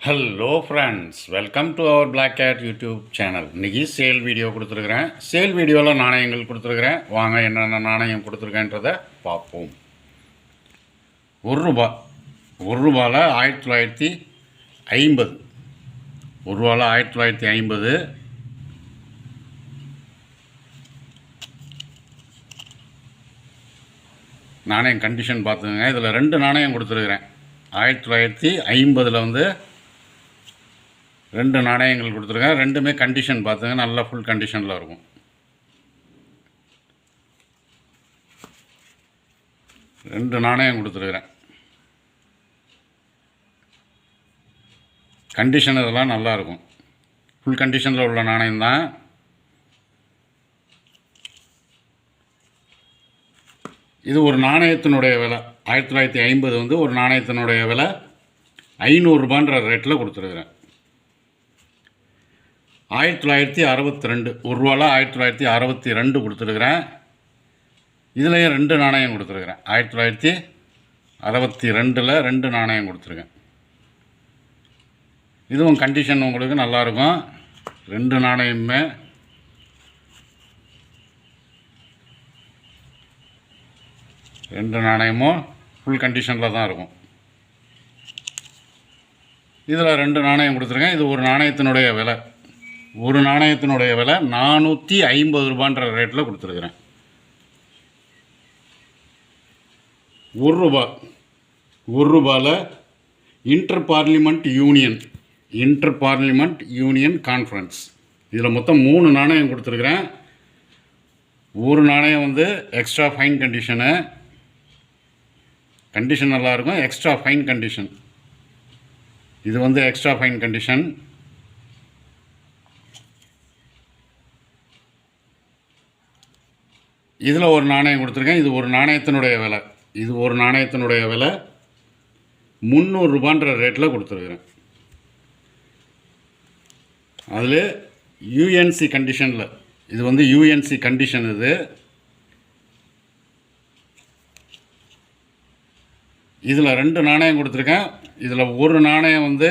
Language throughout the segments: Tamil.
Hello friends, welcome to our black cat YouTube channel. இன்றைக்கி சேல் வீடியோ கொடுத்துருக்குறேன். சேல் வீடியோவில் நாணயங்கள் கொடுத்துருக்குறேன். வாங்க என்னென்ன நாணயம் கொடுத்துருக்கேன்றதை பார்ப்போம். ₹1 ரூபாவில் 1950. ₹1 1950. நாணயம் கண்டிஷன் பார்த்துங்க. இதில் 2 நாணயம் கொடுத்துருக்குறேன். 1950 வந்து 2 நாணயங்கள் கொடுத்துருக்கேன். ரெண்டுமே கண்டிஷன் பார்த்துங்க, நல்லா ஃபுல் கண்டிஷனில் இருக்கும். ரெண்டு நாணயம் கொடுத்துருக்குறேன். கண்டிஷன் இதெல்லாம் நல்லா இருக்கும். ஃபுல் கண்டிஷனில் உள்ள நாணயம் தான். இது ஒரு நாணயத்தினுடைய விலை 1950 வந்து ஒரு நாணயத்தினுடைய விலை ₹500 ரேட்டில் கொடுத்துருக்குறேன். 1962 ₹1 1962 கொடுத்துருக்குறேன். இதுலேயும் 2 நாணயம் கொடுத்துருக்குறேன். 1962 2 நாணயம் கொடுத்துருக்கேன். இதுவும் கண்டிஷன் உங்களுக்கு நல்லாயிருக்கும். 2 நாணயமுமே ஃபுல் கண்டிஷனில் தான் இருக்கும். இதில் 2 நாணயம் கொடுத்துருக்கேன். இது ஒரு நாணயத்தினுடைய விலை ₹450 ரேட்டில் கொடுத்துருக்குறேன். ₹1 இன்டர் பார்லிமெண்ட் யூனியன் கான்ஃபரன்ஸ். இதில் மொத்தம் 3 நாணயம் கொடுத்துருக்குறேன். ஒரு நாணயம் வந்து எக்ஸ்ட்ரா ஃபைன் கண்டிஷன் நல்லாயிருக்கும். Extra fine condition. இது வந்து எக்ஸ்ட்ரா ஃபைன் கண்டிஷன். இதில் ஒரு நாணயம் கொடுத்துருக்கேன். இது ஒரு நாணயத்தினுடைய விலை ₹300 ரேட்டில் கொடுத்துருக்குறேன். அதில் யூஎன்சி கண்டிஷனில், இது வந்து யூஎன்சி கண்டிஷன். இதில் 2 நாணயம் கொடுத்துருக்கேன். இதில் ஒரு நாணயம் வந்து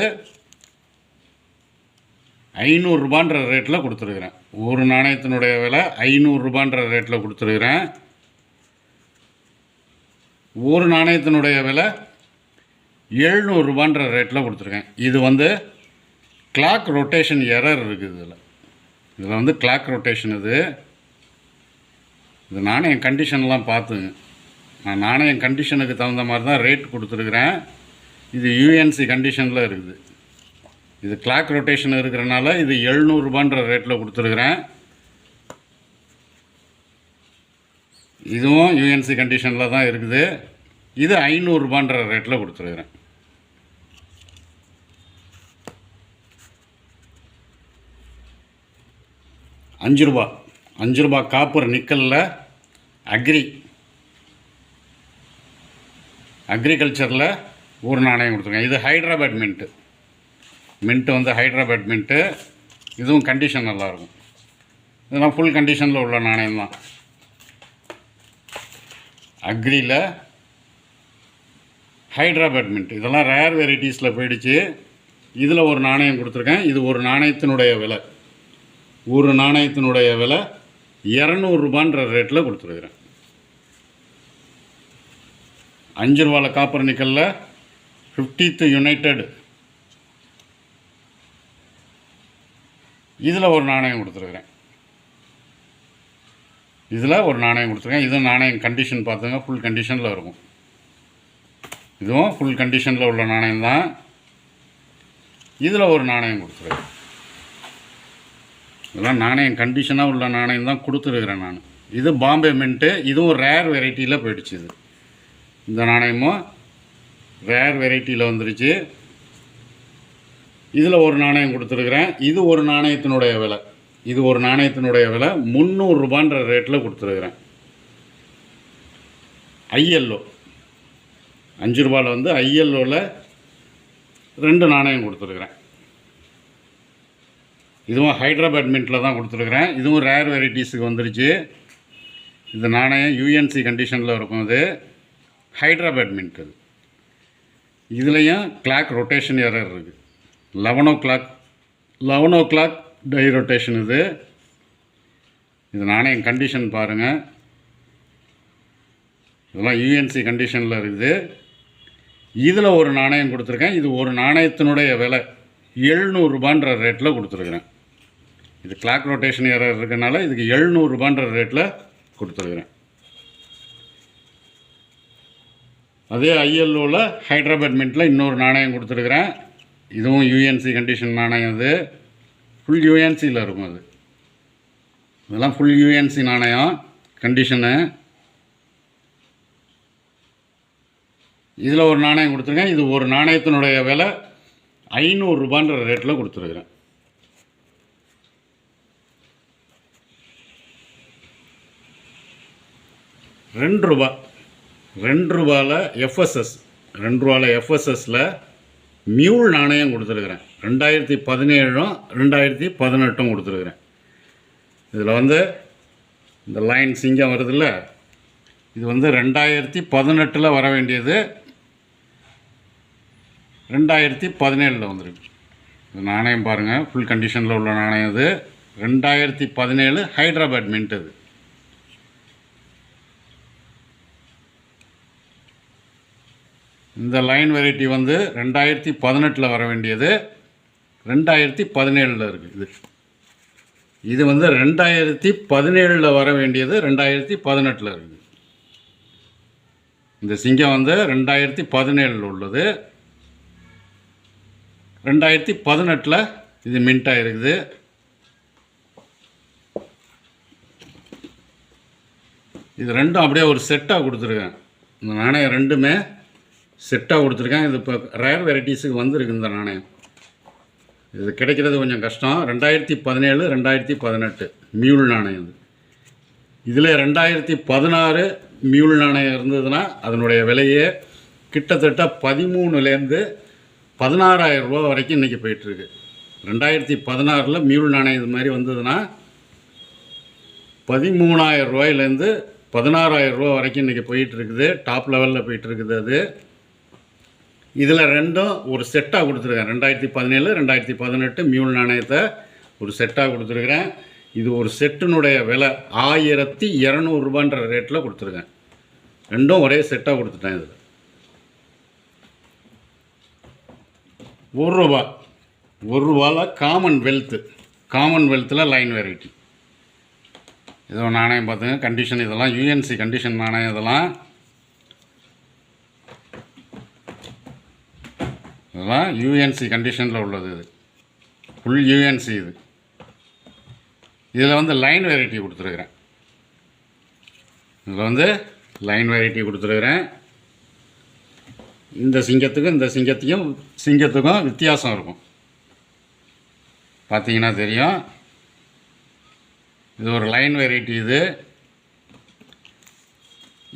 ₹500 ரேட்டில் கொடுத்துருக்குறேன். ஒரு நாணயத்தினுடைய விலை ₹500 ரேட்டில் கொடுத்துருக்குறேன். ஒரு நாணயத்தினுடைய விலை ₹700 ரேட்டில் கொடுத்துருக்கேன். இது வந்து கிளாக் ரொட்டேஷன் எரர் இருக்குது. இதில் வந்து கிளாக் ரொட்டேஷன். இது நாணயம் கண்டிஷன்லாம் பார்த்துங்க. நான் நாணயம் கண்டிஷனுக்கு தகுந்த மாதிரி தான் ரேட் கொடுத்துருக்குறேன். இது யூஎன்சி கண்டிஷனில் இருக்குது. இது கிளாக் ரொட்டேஷன் இருக்கிறனால இது ₹700 ரேட்டில் கொடுத்துருக்குறேன். இதுவும் யூஎன்சி கண்டிஷனில் தான் இருக்குது. இது ₹500 ரேட்டில் கொடுத்துருக்குறேன். ₹5 காப்பர் நிக்கலில் அக்ரிகல்ச்சரில் ஒரு நாணயம் கொடுத்துருக்கேன். இது ஹைட்ராபாட் மின்ட்டு வந்து ஹைட்ராபாட் மின்ட்டு. இதுவும் கண்டிஷன் நல்லாயிருக்கும். இதெல்லாம் ஃபுல் கண்டிஷனில் உள்ள நாணயம் தான். அக்ரியில் ஹைட்ராபாட் மின்ட். இதெல்லாம் ரேர் வெரைட்டிஸில் போயிடுச்சு. இதில் ஒரு நாணயம் கொடுத்துருக்கேன். இது ஒரு நாணயத்தினுடைய விலை ₹200 ரேட்டில் கொடுத்துருக்குறேன். ₹5 காப்பர் நிக்கலில் 50th யுனைடெட். இதில் ஒரு நாணயம் கொடுத்துருக்குறேன். இதுவும் நாணயம் கண்டிஷன் பார்த்துங்க, ஃபுல் கண்டிஷனில் இருக்கும். இதுவும் ஃபுல் கண்டிஷனில் உள்ள நாணயம் தான். இதில் ஒரு நாணயம் கொடுத்துருக்கேன். இதெல்லாம் நாணயம் கண்டிஷனாக உள்ள நாணயம் தான் கொடுத்துருக்குறேன் நான். இது பாம்பே மின்ட்டு. இதுவும் ரேர் வெரைட்டியில் போயிடுச்சு. இந்த நாணயமும் ரேர் வெரைட்டியில் வந்துருச்சு. இதில் ஒரு நாணயம் கொடுத்துருக்குறேன். இது ஒரு நாணயத்தினுடைய விலை ₹300 ரேட்டில் கொடுத்துருக்குறேன். ஐஎல்ஓ ₹5 வந்து ஐஎல்ஓவில் 2 நாணயம் கொடுத்துருக்குறேன். இதுவும் ஹைட்ராபாட் மின்ட்டில் தான் கொடுத்துருக்குறேன். இதுவும் ரேர் வெரைட்டிஸுக்கு வந்துருச்சு. இந்த நாணயம் யூஎன்சி கண்டிஷனில் இருக்கும். இது ஹைட்ராபாட் மின்ட். இதுலேயும் கிளாக் ரொட்டேஷன் எரர் இருக்குது. 11 o'clock டை ரொட்டேஷன் இது நாணயம் கண்டிஷன் பாருங்கள். இதெல்லாம் யூஎன்சி கண்டிஷனில் இருக்குது. இதில் ஒரு நாணயம் கொடுத்துருக்கேன். இது ஒரு நாணயத்தினுடைய விலை 700 ரூபான்ற ரேட்டில் கொடுத்துருக்குறேன். இது கிளாக் ரொட்டேஷன் எரர் இருக்கனால இதுக்கு 700 ரூபான்ற ரேட்டில் கொடுத்துருக்குறேன். அதே ஐஎல்ஓவில் ஹைதராபாத் மின்ட்டில் இன்னொரு நாணயம் கொடுத்துருக்குறேன். இதுவும் யூஎன்சி கண்டிஷன் நாணயம். இது ஃபுல் யூஎன்சியில் இருக்கும். அது இதெல்லாம் ஃபுல் யூஎன்சி நாணயம் கண்டிஷனு. இதில் ஒரு நாணயம் கொடுத்துருக்கேன். இது ஒரு நாணயத்தினுடைய விலை 500 ரூபான்ற ரேட்டில் கொடுத்துருக்குறேன். ₹2 எஃப்எஸ்எஸ் எஃப்எஸ்எஸில் மியூல் நாணயம் கொடுத்துருக்குறேன். 2017 2018 கொடுத்துருக்குறேன். இதில் இந்த லைன் சிங்கம் வருதுல்ல, இது 2018 வர வேண்டியது 2017 வந்துருக்கு. இந்த நாணயம் பாருங்கள், ஃபுல் கண்டிஷனில் உள்ள நாணயம். இது 2017 ஹைதராபாத் மின்ட். அது இந்த லைன் வெரைட்டி 2018 வர வேண்டியது 2017 இருக்குது. இது 2017 வர வேண்டியது 2018 இருக்குது. இந்த சிங்கம் 2017 உள்ளது. 2018 இது மின்ட்டாக இருக்குது. இது ரெண்டும் அப்படியே ஒரு செட்டாக கொடுத்துருக்கேன். இந்த நாணயம் ரெண்டுமே செட்டாக கொடுத்துருக்கேன். இது இப்போ ரேர் வெரைட்டிஸுக்கு வந்திருக்கு இந்த நாணயம். இது கிடைக்கிறது கொஞ்சம் கஷ்டம். 2017 2018 மியூல் நாணயம். இதில் 2016 மியூல் நாணயம் இருந்ததுன்னா அதனுடைய விலையே கிட்டத்தட்ட 13,000 16,000 ரூபா வரைக்கும் இன்றைக்கி போயிட்டுருக்கு. 2016 மியூல் நாணயம் இது மாதிரி வந்ததுன்னா 13,000 ரூபாயிலேருந்து 16,000 ரூபா வரைக்கும் இன்றைக்கி போயிட்டுருக்குது. டாப் லெவலில் போயிட்டுருக்குது. அது இதில் ரெண்டும் ஒரு செட்டாக கொடுத்துருக்கேன். 2017 2018 மியூல் நாணயத்தை ஒரு செட்டாக கொடுத்துருக்குறேன். இது ஒரு செட்டினுடைய விலை 1200 ரூபான்ற ரேட்டில் கொடுத்துருக்கேன். ரெண்டும் ஒரே செட்டாக கொடுத்துட்டேன். இதில் ₹1 காமன்வெல்த்தில் லைன் வெரைட்டி. இதோ நாணயம் பார்த்துங்க. கண்டிஷன் இதெல்லாம் யூஎன்சி கண்டிஷன் நாணயம். இதெல்லாம் யூஎன்சி கண்டிஷனில் உள்ளது. இது ஃபுல் யூஎன்சி. இதில் லைன் வெரைட்டி கொடுத்துருக்குறேன். இதில் லைன் வெரைட்டி கொடுத்துருக்குறேன். இந்த சிங்கத்துக்கும் வித்தியாசம் இருக்கும். பார்த்தீங்கன்னா தெரியும். இது ஒரு லைன் வெரைட்டி.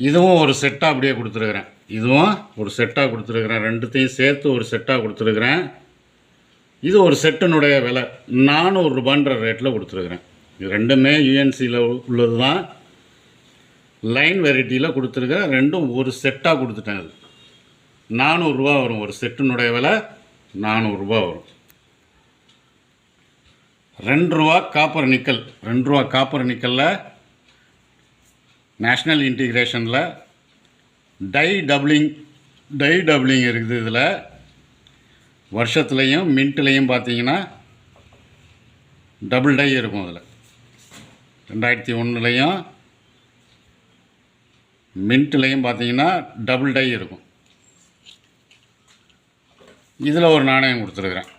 இதுவும் ஒரு செட்டாக அப்படியே கொடுத்துருக்குறேன். இதுவும் ஒரு செட்டாக கொடுத்துருக்குறேன். ரெண்டுத்தையும் சேர்த்து ஒரு செட்டாக கொடுத்துருக்குறேன். இது ஒரு செட்டினுடைய விலை 400 ரூபான்ற ரேட்டில் கொடுத்துருக்குறேன். இது ரெண்டுமே யூஎன்சியில் உள்ளது தான். லைன் வெரைட்டியில் கொடுத்துருக்குறேன். ரெண்டும் ஒரு செட்டாக கொடுத்துட்டேன். அது 400 ரூபா வரும். ஒரு செட்டினுடைய விலை 400 ரூபா வரும். ₹2 காப்பர் நிக்கலில் நேஷ்னல் இன்டிகிரேஷனில் டை டபுளிங் இருக்குது. இதில் வருஷத்துலேயும் மின்ட்லேயும் பார்த்தீங்கன்னா டபுள் டை இருக்கும். அதில் 2001 மின்ட்லேயும் பார்த்தீங்கன்னா டபுள் டை இருக்கும். இதில் ஒரு நாணயம் கொடுத்துருக்குறேன்.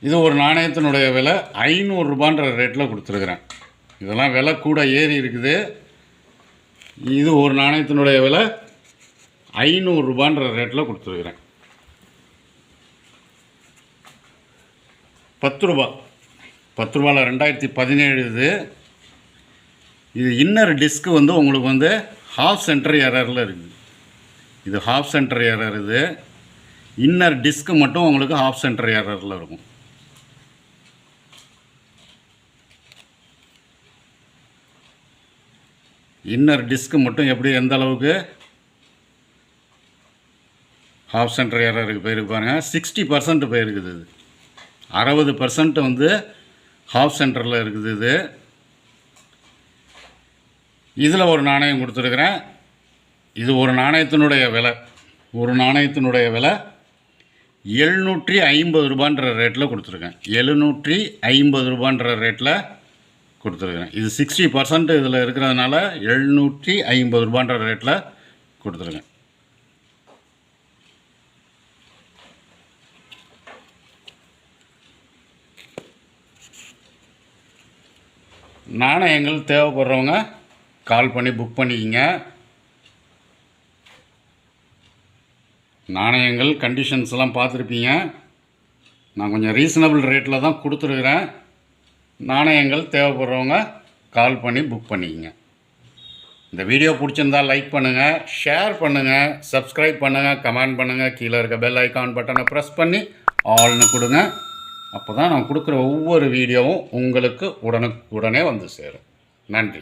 இது ஒரு நாணயத்தினுடைய விலை 500 ரூபான்ற ரேட்டில் கொடுத்துருக்குறேன். இதெல்லாம் விலை கூட ஏறி இருக்குது. இது ஒரு நாணயத்தினுடைய விலை 500 ரூபான்ற ரேட்டில் கொடுத்துருக்குறேன். ₹10 2017 இது இன்னர் டிஸ்க்கு உங்களுக்கு ஹாஃப் சென்டர் எரரில் இருக்குது. இது ஹாஃப் சென்டர் எரர். இது இன்னர் டிஸ்க்கு மட்டும் உங்களுக்கு ஹாஃப் சென்டர் எரரில் இருக்கும். இன்னர் டிஸ்க்கு மட்டும் எப்படி எந்த அளவுக்கு ஹாஃப் சென்டர் எரருக்கு போயிருக்கு பாருங்கள். 60% போயிருக்குது. இது 60% வந்து ஹாஃப் சென்டரில் இருக்குது. இது இதில் ஒரு நாணயம் கொடுத்துருக்குறேன். இது ஒரு நாணயத்தினுடைய விலை 750 ரூபான்ற ரேட்டில் கொடுத்துருக்கேன். 750 ரூபான்ற ரேட்டில் கொடுத்துருக்குறேன். இது 60% இதில் இருக்கிறதுனால 750 ரூபான்ற ரேட்டில் கொடுத்துருக்கேன். நாணயங்கள் தேவைப்படுறவங்க கால் பண்ணி புக் பண்ணிக்கிங்க. நாணயங்கள் கண்டிஷன்ஸ்லாம் பார்த்துருப்பீங்க. நான் கொஞ்சம் ரீசனபிள் ரேட்டில் தான் கொடுத்துருக்குறேன். நாணயங்கள் தேவைப்படுறவங்க கால் பண்ணி புக் பண்ணிக்கிங்க. இந்த வீடியோ பிடிச்சிருந்தால் லைக் பண்ணுங்கள், ஷேர் பண்ணுங்கள், சப்ஸ்கிரைப் பண்ணுங்கள், கமெண்ட் பண்ணுங்கள். கீழே இருக்க பெல் ஐக்கான் பட்டனை ப்ரெஸ் பண்ணி ஆல்னு கொடுங்க. அப்போ தான் நான் கொடுக்குற ஒவ்வொரு வீடியோவும் உங்களுக்கு உடனே வந்து சேரும். நன்றி.